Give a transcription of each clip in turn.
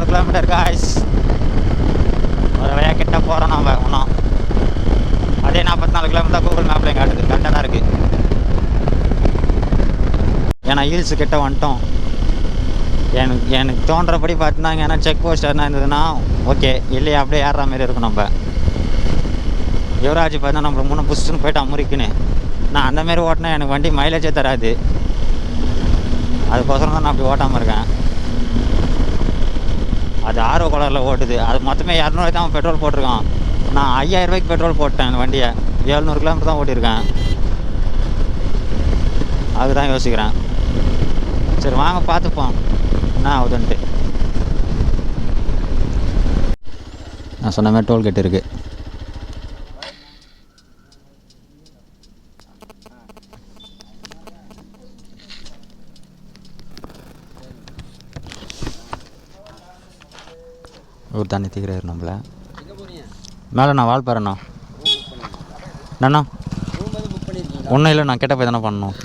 44 kilometre guys. ஒரு வழியாக கிட்ட போகிறோம் நம்ம இன்னும். அதே 44 கிலோமீட்டர் கூகுள் மேப்லேயும் காட்டுது. கரெக்டாக தான் இருக்குது. ஏன்னா ஹில்ஸு கிட்ட வந்துட்டோம். எனக்கு தோன்றபடி பார்த்தீங்கன்னா ஏன்னா செக் போஸ்ட் எதுனா இருந்ததுன்னா ஓகே, இல்லையா அப்படியே ஏறுற மாதிரி இருக்கும். நம்ம யுவராஜ் பார்த்தா நம்மளுக்கு முன்னே புஷ்ஷுன்னு போய்ட்டு அமுறிக்குன்னு. நான் அந்தமாரி ஓட்டினா எனக்கு வண்டி மைலேஜே தராது. அதுக்கோசரம் தான் நான் அப்படி ஓட்டாமல் இருக்கேன். அது ஆர்வ கலரில் ஓட்டுது. அது மொத்தமே 200 தான் பெட்ரோல் போட்டிருக்கான். நான் 5000 ரூபாய்க்கு பெட்ரோல் போட்டேன் அந்த வண்டியை. 700 கிலோமீட்டர் தான் ஓட்டியிருக்கேன். அதுதான் யோசிக்கிறேன். சரி வாங்க பார்த்துப்போம் என்ன ஆகுதுன்ட்டு. நான் சொன்ன மாதிரி டோல்கேட் இருக்குது. ஒரு தண்ணி தீக்கிறாரு நம்மள மேலே. நான் வால்பாறண்ணா என்னண்ணா ஒன்றும் இல்லை. நான் கேட்ட போய் தானே பண்ணணும்.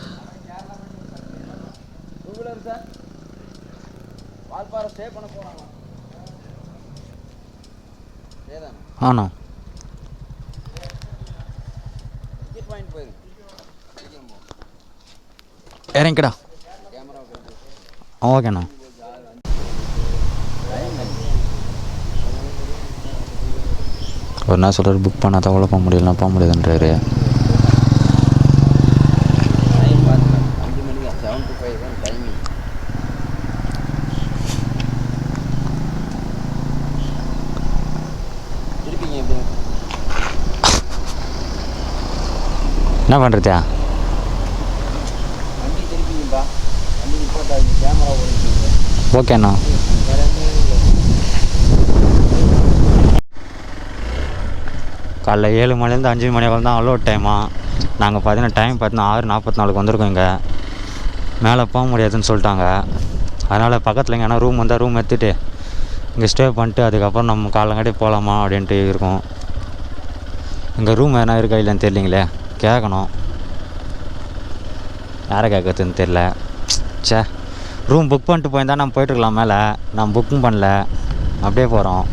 ஆண்ணா இறங்கிக்கடா. ஓகேண்ணா. ஒரு நாள் சொல்கிறார் புக் பண்ணால் தான் போக முடியலன்னா போக முடியாதுன்றாரு. என்ன பண்ணுறதா? ஓகேண்ணா. காலைல 7 மணிலேருந்து 5 மணி வரை தான் அலோட் டைமா. நாங்கள் பார்த்தீங்கன்னா டைம் 6:44 வந்திருக்கோம். இங்கே மேலே போக முடியாதுன்னு சொல்லிட்டாங்க. அதனால் பக்கத்தில் எங்கன்னா ரூம் வந்தால் ரூம் எடுத்துகிட்டு இங்கே ஸ்டே பண்ணிட்டு அதுக்கப்புறம் நம்ம காலங்காட்டி போகலாமா அப்படின்ட்டு இருக்கோம். இங்கே ரூம் எதனா இருக்கா இல்லைன்னு தெரியலிங்களே, கேட்கணும். யாரை கேட்கறதுன்னு தெரில. சே, ரூம் புக் பண்ணிட்டு போயிருந்தால் நம்ம போய்ட்டுருக்கலாம் மேலே. நான் புக்கும் பண்ணல, அப்படியே போகிறோம்.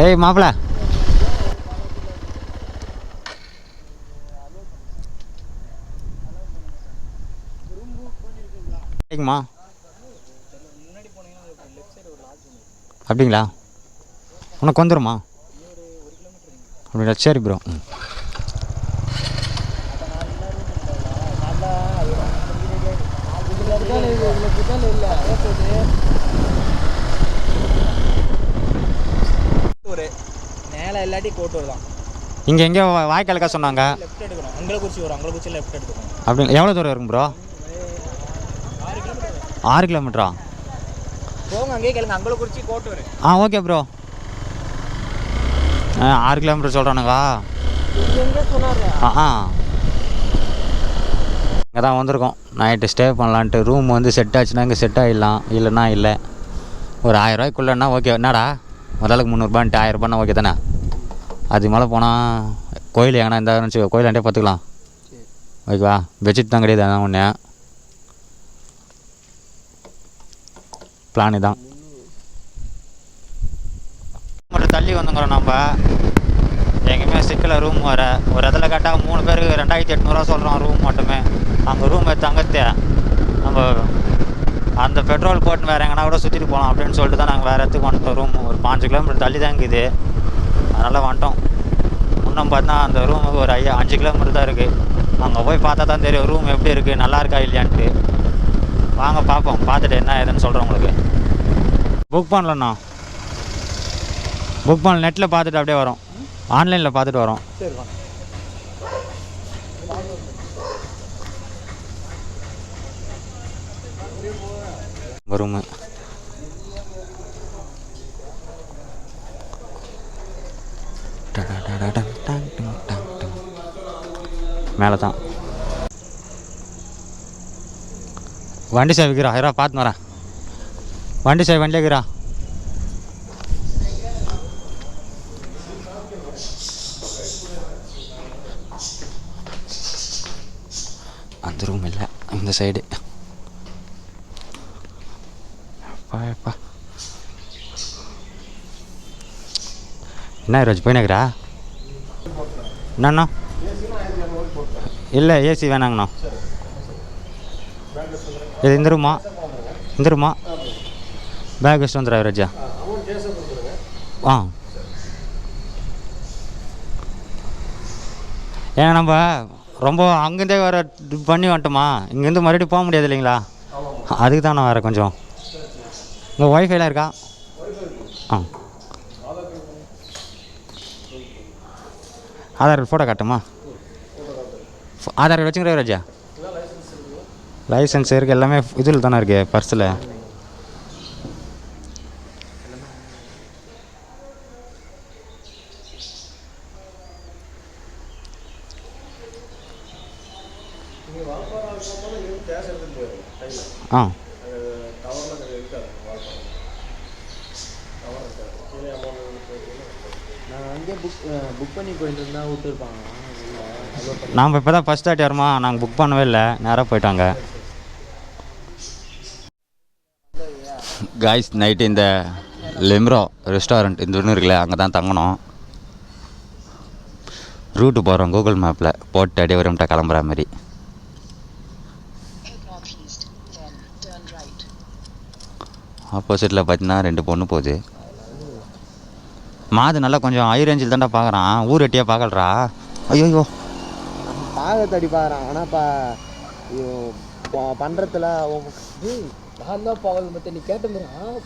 ஏய் மாப்பிள்ள, சரிங்கம்மா. அப்படிங்களா? உனக்கு வந்துடுமா? அப்படிங்களா? சரி ப்ரோ. இங்கே எங்கேயோ வாய்க்காலுக்கா சொன்னாங்க. அப்படிங்களா? எவ்வளோ தூரம் இருக்கும் ப்ரோ? 6 கிலோமீட்டரா? Okay bro. 6 கிலோமீட்டர் சொல்கிறானுங்க. இங்கே தான் வந்திருக்கோம். நைட்டு ஸ்டே பண்ணலான்ட்டு. ரூம் வந்து செட் ஆச்சுன்னா இங்கே செட் ஆகிடலாம், இல்லைன்னா இல்லை. ஒரு 1000 ரூபாய்க்குள்ளேன்னா ஓகே. என்னடா ஒரு ஆளுக்கு 300ரூபான்ட்டு 1000 ரூபான்னா ஓகே தானே? அது மேலே போனால் கோயில் எங்கன்னா இருந்தாலும் வச்சுக்கோ, கோயிலாண்டே பார்த்துக்கலாம். ஓகேவா? பெட்ஷீட் தான் கிடையாது. அதான் ஒன்று பிளானு தான். மட்டும் தள்ளி வந்துங்கிறோம் நம்ம. எங்கேயுமே சிக்கல ரூம் வர. ஒரு இடத்துல கேட்டால் 3 பேருக்கு 2800 சொல்கிறோம் ரூம் மட்டுமே. அங்கே ரூம் எடுத்து தங்கத்தே நம்ம அந்த பெட்ரோல் போட்டு வேறு எங்கன்னா கூட சுற்றிட்டு போகலாம் அப்படின்னு சொல்லிட்டு தான் நாங்கள் வேறு இடத்துக்கு வந்துட்டோம். ரூம் ஒரு 5 கிலோமீட்டர் தள்ளி தான் இருக்குது. அதனால் வந்துட்டோம். இன்னும் பார்த்தா அந்த ரூமுக்கு ஒரு 5 கிலோமீட்டர் தான் இருக்குது. அங்கே போய் பார்த்தா தான் தெரியும் ரூம் எப்படி இருக்குது, நல்லா இருக்கா இல்லையான்ட்டு. வாங்க பார்ப்போம். பார்த்துட்டு என்ன ஏதுன்னு சொல்கிறேன் உங்களுக்கு. புக் பண்ணலண்ணா. புக் பண்ணல, நெட்டில் பார்த்துட்டு அப்படியே வரோம். ஆன்லைனில் பார்த்துட்டு வரோம். சரி வாங்க. ரூமு மேலே தான். வண்டி சாவி வைக்கிறா. ஐரா பார்த்து வரேன். வண்டி சாவி வண்டியில் இருக்கிறா. இந்த ரூம் இல்லை, இந்த சைடு. அப்பா என்ன ரோஜ் போயினாக்கிறா என்னண்ணா? இல்லை ஏசி வேணாங்கண்ணா. இது இந்த ரூமா பேக் வச்சுட்டு வந்துடுறா ரோஜா. ஆ ஏன்னா நம்ம ரொம்ப அங்கேருந்தே வர பண்ணி வந்துட்டோமா, இங்கேருந்து மறுபடியும் போக முடியாது இல்லைங்களா, அதுக்கு தான் நான் வேறு கொஞ்சம். இங்கே ஒய்ஃபைலாம் இருக்கா? ஆ ஆதார் ஃபோட்டோ காட்டுமா? ஆதார் வச்சுக்கிறேன் ராஜா. லைசன்ஸ் இருக்குது, எல்லாமே இதில் தானே இருக்குது பர்ஸில். ஆ புக் பண்ணி போயிட்டு இருந்தால் விட்டுருப்பாங்க. நாம் இப்போ தான் ஃபஸ்ட் ஸ்டார்ட் யாருமா, நாங்கள் புக் பண்ணவே இல்லை, நேராக போயிட்டாங்க. காய்ஸ் நைட்டு இந்த லெம்ரோ ரெஸ்டாரண்ட் இந்த ஒன்று இருக்குல்ல, அங்கே தான் தங்கணும். ரூட்டு போகிறோம் கூகுள் மேப்பில் போட்டு அடி வரும்ட்டா கிளம்புற மாதிரி. ஆப்போசிட்டில் பார்த்தீங்கன்னா 2 பொண்ணு போகுது. மாது நல்லா கொஞ்சம் ஹை ரேஞ்சில் தான்டா பார்க்குறான், ஊர் எட்டியாக பார்க்கலறா. ஐயோ பார்க்க தடி பார்க்குறான். ஆனாப்பா பண்ணுறதுல நான் தான் பார்க்கல மற்ற நீ கேட்டா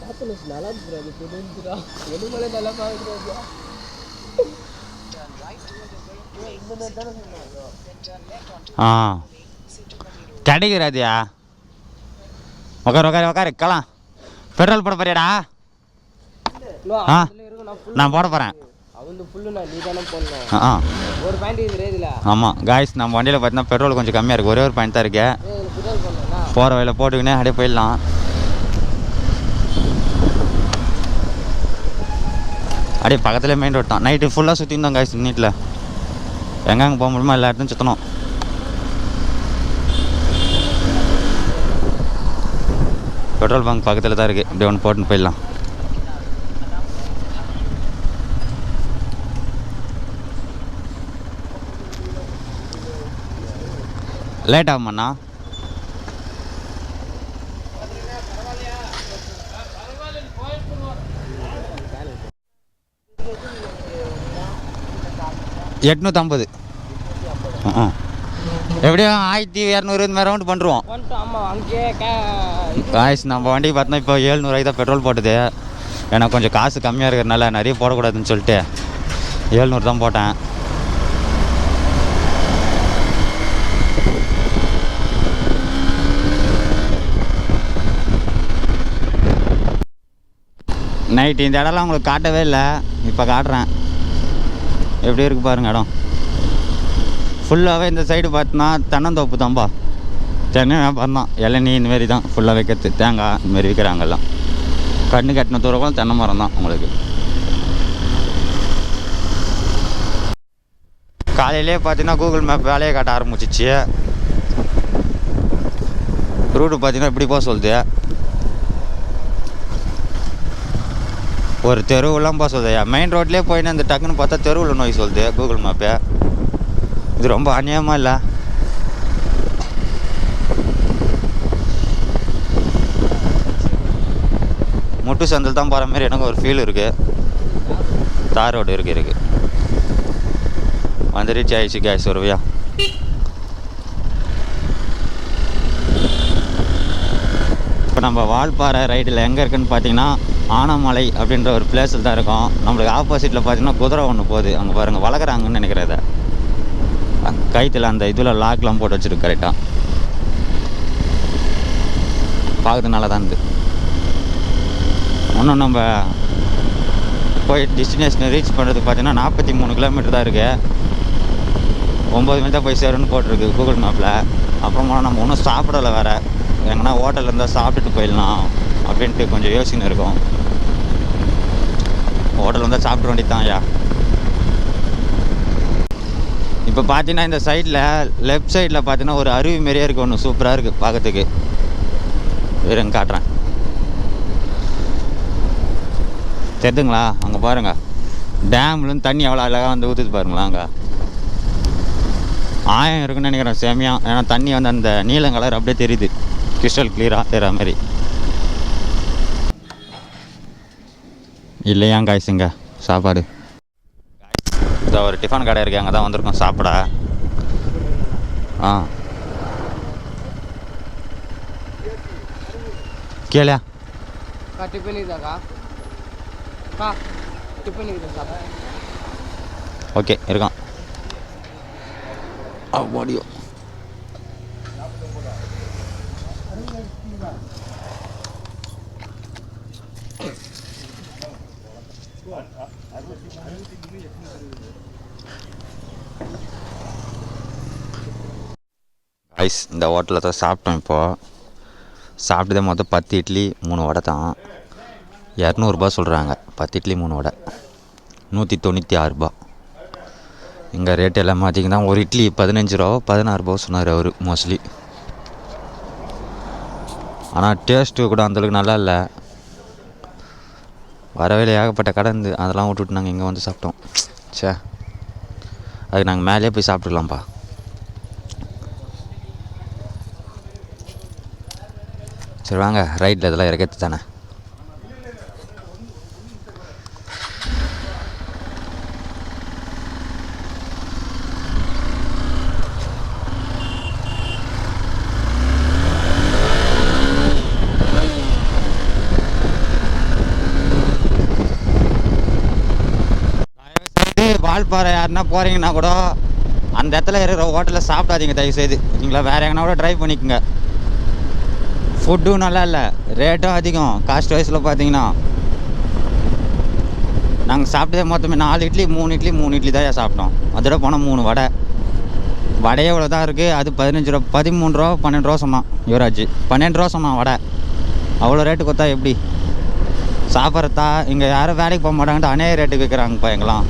பார்த்து நல்லா இருந்துடா எதுமலை நல்லா பார்க்குறா. ஆ கிடைக்கிறாதியா. உக்காரு க்கலாம். பெட்ரோல் போட போறியாடா? ஆ நான் போட போகிறேன். ஆமாம் காய்ஸ், நம்ம வண்டியில் பார்த்தீங்கன்னா பெட்ரோல் கொஞ்சம் கம்மியாக இருக்குது, ஒரே ஒரு பாயிண்ட் தான் இருக்கு. போகிற வழியில் போட்டுக்கினே அப்படியே போயிடலாம். அப்படியே பக்கத்துலேயே மெயின் ரோட் தான். நைட்டு ஃபுல்லாக சுற்றிருந்தோம் காய்ஸ், நீட்டில் எங்கெங்கே போக முடியுமோ எல்லா இடத்தையும் சுற்றணும். பெட்ரோல் பங்க் பக்கத்தில் தான் இருக்குது, இப்படி ஒன்று போட்டுன்னு போயிடலாம். லேட் ஆகுமாண்ணா? $850. எப்படியும் 1200 இந்த மாதிரி ரவுண்ட் பண்ணுறோம் காய்ஸ். நம்ம வண்டிக்கு பார்த்தோன்னா இப்போ 700 தான் பெட்ரோல் போட்டுது. ஏன்னா கொஞ்சம் காசு கம்மியாக இருக்கிறதுனால நிறைய போடக்கூடாதுன்னு சொல்லிட்டு 700 தான் போட்டேன். நைட்டு இந்த இடம்லாம் உங்களுக்கு காட்டவே இல்லை, இப்போ காட்டுறேன். எப்படி இருக்குது பாருங்கள் இடம். ஃபுல்லாகவே இந்த சைடு பார்த்தோன்னா தென்னந்தோப்பு தான்பா, தென்னை வியாபாரம் தான். இளநீ இந்தமாரி தான் ஃபுல்லாக வைக்கிறது, தேங்காய் இந்தமாரி விற்கிறாங்கெல்லாம். கண்ணு கட்டின தூரம் தென்னை மரம் தான் உங்களுக்கு. காலையிலே பார்த்தீங்கன்னா கூகுள் மேப் வேலையை காட்ட ஆரம்பிச்சிச்சு. ரூட்டு பார்த்தீங்கன்னா இப்படி போக சொல்லுது, ஒரு தெருவெல்லாம் போக சொல்லுதையா. மெயின் ரோட்லேயே போயின்னு இந்த டக்குன்னு பார்த்தா தெருவில் நோய் சொல்லுது கூகுள் மேப்பு. இது ரொம்ப அநியாயமாக இல்லை? முட்டு சந்தில் தான் போகிற மாதிரி எனக்கு ஒரு ஃபீல் இருக்குது. தார் ரோடு இருக்குது வந்து ரீச் ஆகிடுச்சு கேஸ் ஒருவையா. இப்போ நம்ம வால்பாறை ரைடில் எங்கே இருக்குதுன்னு பார்த்தீங்கன்னா ஆனமலை அப்படின்ற ஒரு பிளேஸில் தான் இருக்கும். நம்மளுக்கு ஆப்போசிட்டில் பார்த்தீங்கன்னா குதிரை ஒன்று போகுது, அங்கே பாருங்கள் வளர்க்குறாங்கன்னு நினைக்கிறத. கைத்தில் அந்த இதில் லாக்லாம் போட்டு வச்சுருக்கு கரெக்டாக. பார்க்குறதுனால தான் இது. இன்னும் நம்ம போய் டெஸ்டினேஷனை ரீச் பண்ணுறதுக்கு பார்த்தீங்கன்னா 43 கிலோமீட்டர் தான் இருக்குது. 9 மணி தான் போய் சேருன்னு போட்டிருக்கு கூகுள் மேப்பில். அப்புறமா நம்ம ஒன்றும் சாப்பிடலை வேறு, எங்கன்னா ஹோட்டலில் இருந்தால் சாப்பிட்டுட்டு போயிடலாம் அப்படின்ட்டு கொஞ்சம் யோசனை இருக்கும். ஹோட்டல் வந்தால் சாப்பிட வேண்டியது தான் ஐயா. இப்போ பார்த்தீங்கன்னா இந்த சைடில் லெஃப்ட் சைடில் பார்த்தீங்கன்னா ஒரு அருவி மாரியே இருக்குது, ஒன்று சூப்பராக இருக்குது பார்க்கறதுக்கு. இருங்க காட்டுறேன், தெரியுதுங்களா? அங்கே பாருங்கள், டேம்லேருந்து தண்ணி எவ்வளோ அழகாக வந்து ஊற்றுது பாருங்களா. அங்கே ஆயம் இருக்குன்னு நினைக்கிறேன் செமையாக. ஏன்னா தண்ணி வந்து அந்த நீலம் கலர் அப்படியே தெரியுது, கிறிஸ்டல் கிளியராக தெரிகிற மாதிரி. இல்லையா காய்ஸுங்க சாப்பாடு. இந்த ஒரு டிஃபன் கடை இருக்குது, அங்கே தான் வந்திருக்கோம் சாப்பிட. ஆ கேளியா டிஃபன் இருக்குதாக்கா? டிஃபன் இருக்குதா சாப்பிட? ஓகே இருக்கான். முடியோ ஐஸ். இந்த ஹோட்டலில் தான் சாப்பிட்டோம். இப்போது சாப்பிட்டதே மொத்தம் 10 இட்லி 3 வடை தான். 200 சொல்கிறாங்க. 10 இட்லி 3 வடை 196 ரூபா. இங்கே ரேட் எல்லாம் பார்த்தீங்கன்னா ஒரு இட்லி 15 ரூபா 16 ரூபா சொன்னார் அவர் மோஸ்ட்லி. ஆனால் டேஸ்ட்டு கூட அந்தளவுக்கு நல்லா இல்லை. வரவேல ஏகப்பட்ட கடை இருந்து அதெல்லாம் விட்டுவிட்டு நாங்கள் இங்கே வந்து சாப்பிட்டோம். சே, அதுக்கு நாங்கள் மேலேயே போய் சாப்பிட்டுக்கலாம்ப்பா. சரி வாங்க, ரைட்டில் இதெல்லாம் இறக்கிறது தானே. வால்பாறை யாருன்னா போகிறீங்கன்னா கூட அந்த இடத்துல இருக்கிற ஹோட்டலில் சாப்பிடாதீங்க தயவுசெய்து. நீங்களா வேறு எங்கன்னா கூட ட்ரை பண்ணிக்கோங்க. ஃபுட்டும் நல்லா இல்லை, ரேட்டும் அதிகம். காஸ்ட் வைஸில் பார்த்தீங்கன்னா நாங்கள் சாப்பிட்டதே மொத்தமே 4 இட்லி 3 இட்லி தான் சாப்பிட்டோம். அதோட போனால் 3 வடை. வடையே இவ்வளோ தான் இருக்குது. அது 15 ரூபா 13 ரூபா 12 ரூபா சொன்னான் யுவராஜ். 12 ரூபா சொன்னான் வடை. அவ்வளோ ரேட்டு கொடுத்தா எப்படி சாப்பிட்றதா? இங்கே யாரும் வேலைக்கு போக மாட்டாங்கன்ட்டு அநேக ரேட்டுக்கு விற்கிறாங்கப்பா எங்கெல்லாம்.